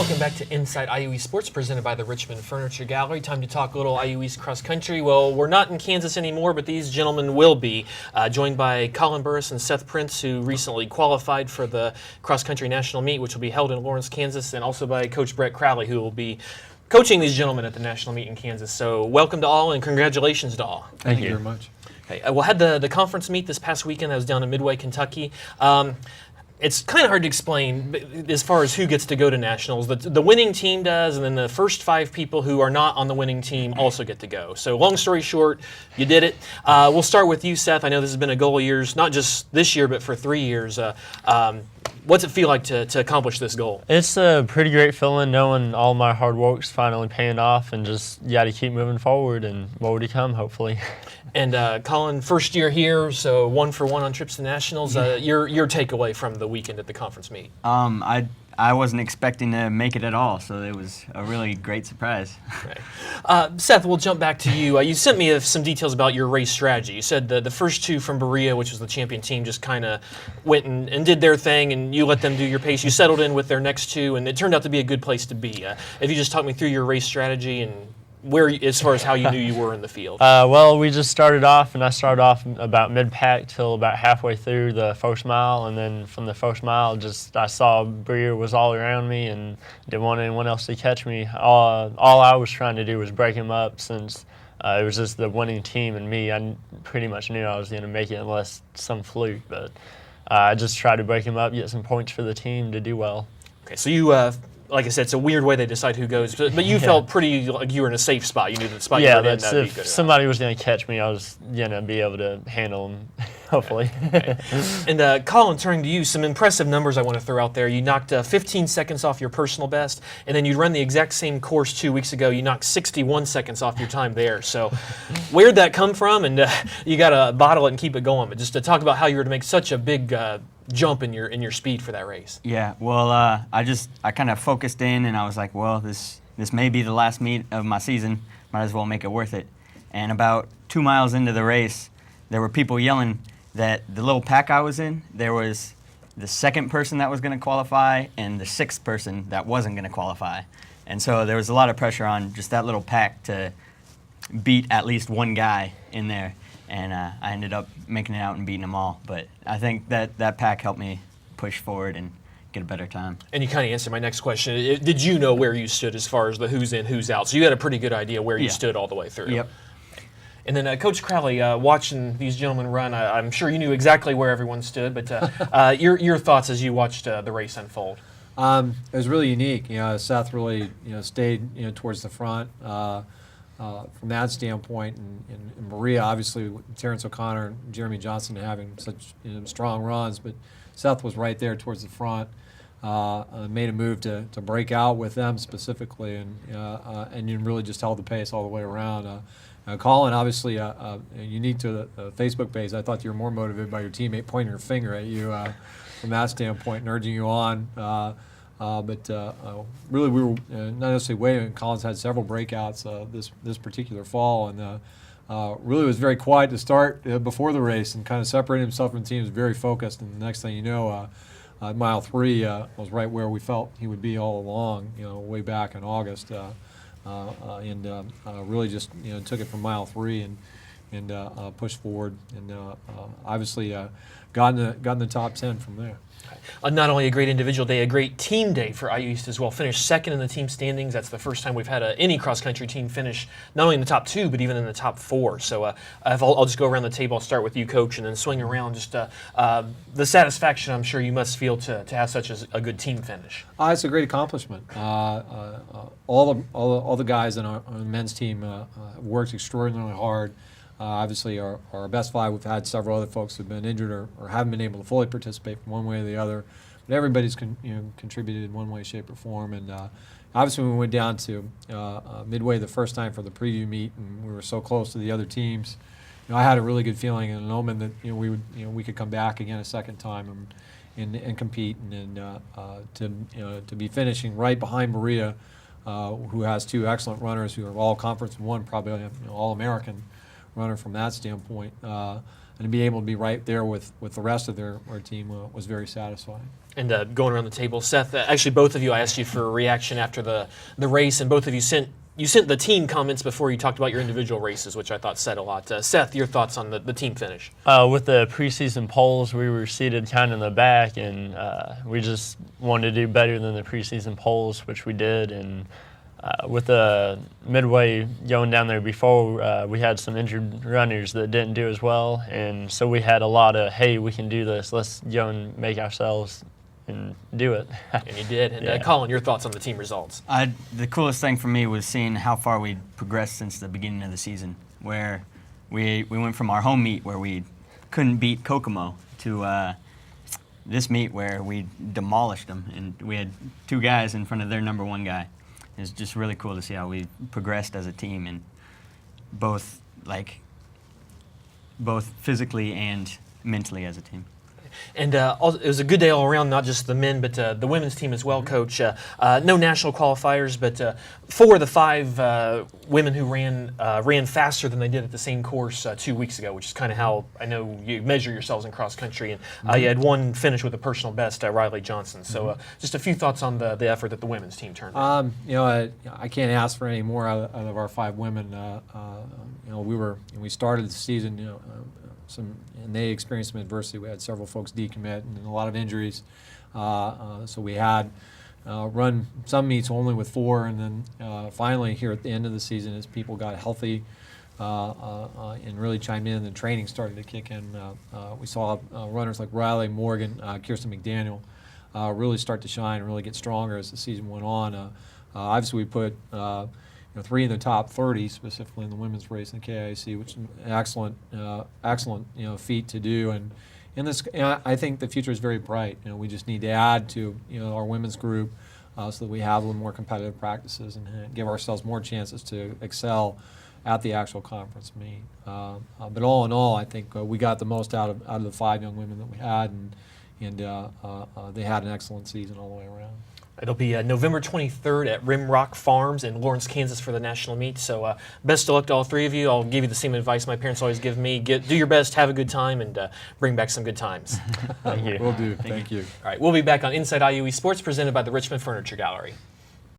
Welcome back to Inside IU East Sports, presented by the Richmond Furniture Gallery. Time to talk a little IU East cross country. Well, we're not in Kansas anymore, but these gentlemen will be, joined by Collin Burris and Seth Prince, who recently qualified for the cross country national meet, which will be held in Lawrence, Kansas, and also by Coach Coach Crowley, who will be coaching these gentlemen at the national meet in Kansas. So welcome to all, and congratulations to all. Thank you very much. Okay, we'll had the conference meet this past weekend. I was down in Midway, Kentucky. It's kind of hard to explain as far as who gets to go to nationals. The winning team does, and then the first 5 people who are not on the winning team also get to go. So long story short, you did it. We'll start with you, Seth. I know this has been a goal of yours, not just this year, but for 3 years. What's it feel like to accomplish this goal? It's a pretty great feeling knowing all my hard work's finally paying off, and just got to keep moving forward and more to come, hopefully. And Collin, first year here, so 1 for 1 on trips to nationals. Your takeaway from the weekend at the conference meet? I wasn't expecting to make it at all, so it was a really great surprise. Right. Seth, we'll jump back to you. You sent me some details about your race strategy. You said the first 2 from Berea, which was the champion team, just kind of went and did their thing, and you let them do your pace. You settled in with their next 2, and it turned out to be a good place to be. If you just talk me through your race strategy and where, as far as how you knew you were in the field. Well, we just started off, and I started off about mid-pack till about halfway through the first mile, and then from the first mile, I saw Berea was all around me and didn't want anyone else to catch me. All I was trying to do was break him up, since it was just the winning team and me. I pretty much knew I was going to make it unless some fluke, but I just tried to break him up, get some points for the team to do well. Okay, so you like I said, it's a weird way they decide who goes, but you felt pretty like you were in a safe spot. You knew the spot you were in, that'd be good. If somebody was going to catch me, I was going to be able to handle them, hopefully. Okay. And Collin, turning to you, some impressive numbers I want to throw out there. You knocked 15 seconds off your personal best, and then you'd run the exact same course 2 weeks ago. You knocked 61 seconds off your time there. So where'd that come from? And you got to bottle it and keep it going. But just to talk about how you were to make such a big jump in your speed for that race. Yeah, well, I kind of focused in, and I was like, well, this may be the last meet of my season. Might as well make it worth it. And about 2 miles into the race, there were people yelling that the little pack I was in, there was the 2nd person that was going to qualify and the 6th person that wasn't going to qualify. And so there was a lot of pressure on just that little pack to beat at least one guy in there. And I ended up making it out and beating them all. But I think that pack helped me push forward and get a better time. And you kind of answered my next question. Did you know where you stood as far as the who's in, who's out? So you had a pretty good idea where you stood all the way through. Yep. And then Coach Crowley, watching these gentlemen run, I'm sure you knew exactly where everyone stood, but your thoughts as you watched the race unfold? It was really unique. Seth really stayed towards the front. From that standpoint, and Berea, obviously, Terrence O'Connor and Jeremy Johnson having such strong runs, but Seth was right there towards the front, made a move to break out with them specifically, and you really just held the pace all the way around. Collin, obviously, unique to the Facebook page, I thought you were more motivated by your teammate pointing her finger at you from that standpoint and urging you on. But really, we were not necessarily waiting. Collin's had several breakouts this particular fall, and really was very quiet to start before the race, and kind of separated himself from the team. Was very focused, and the next thing you know, mile 3 was right where we felt he would be all along. Way back in August, and really just took it from mile 3 and pushed forward, and obviously got in the top 10 from there. Not only a great individual day, a great team day for IU East as well. Finished 2nd in the team standings. That's the first time we've had any cross-country team finish not only in the top 2, but even in the top 4. So I'll just go around the table. I'll start with you, Coach, and then swing around. Just the satisfaction I'm sure you must feel to have such a good team finish. It's a great accomplishment. All the guys on our men's team worked extraordinarily hard. Obviously, our best 5, we've had several other folks who've been injured or haven't been able to fully participate from one way or the other. But everybody's contributed in one way, shape, or form. And obviously, when we went down to Midway the first time for the preview meet, and we were so close to the other teams, I had a really good feeling and an omen that we could come back again a second time and compete, and to be finishing right behind Berea, who has 2 excellent runners who are all conference and one probably all American runner from that standpoint. to be able to be right there with the rest of our team was very satisfying. And going around the table, Seth, actually both of you, I asked you for a reaction after the race, and both of you sent the team comments before you talked about your individual races, which I thought said a lot. Seth, your thoughts on the team finish? With the preseason polls, we were seated kind of in the back, and we just wanted to do better than the preseason polls, which we did. And with the midway going down there before, we had some injured runners that didn't do as well, and so we had a lot of, hey, we can do this. Let's go and make ourselves and do it. And you did. And Yeah. Collin, your thoughts on the team results? The coolest thing for me was seeing how far we'd progressed since the beginning of the season, where we went from our home meet where we couldn't beat Kokomo to this meet where we demolished them, and we had 2 guys in front of their number 1 guy. It's just really cool to see how we progressed as a team, and both physically and mentally as a team. And it was a good day all around, not just the men, but the women's team as well, Coach. No national qualifiers, but 4 of the 5 women who ran faster than they did at the same course 2 weeks ago, which is kind of how I know you measure yourselves in cross country. And you had one finish with a personal best, Riley Johnson. So just a few thoughts on the effort that the women's team turned in. I can't ask for any more out of our 5 women. We started the season, and they experienced some adversity. We had several folks decommit and a lot of injuries. So we had run some meets only with 4, and then finally here at the end of the season, as people got healthy and really chimed in, and training started to kick in, we saw runners like Riley, Morgan, Kirsten McDaniel really start to shine and really get stronger as the season went on. Obviously, we put 3 in the top 30, specifically in the women's race in the KIC, which is an excellent feat to do. And in this, I think the future is very bright. We just need to add to our women's group so that we have a little more competitive practices and give ourselves more chances to excel at the actual conference meet. But all in all, I think we got the most out of the 5 young women that we had, and they had an excellent season all the way around. It'll be November 23rd at Rimrock Farms in Lawrence, Kansas for the national meet. So best of luck to all 3 of you. I'll give you the same advice my parents always give me. Do your best, have a good time, and bring back some good times. Thank you. Will do. Thank you. All right, we'll be back on Inside IUE Sports presented by the Richmond Furniture Gallery.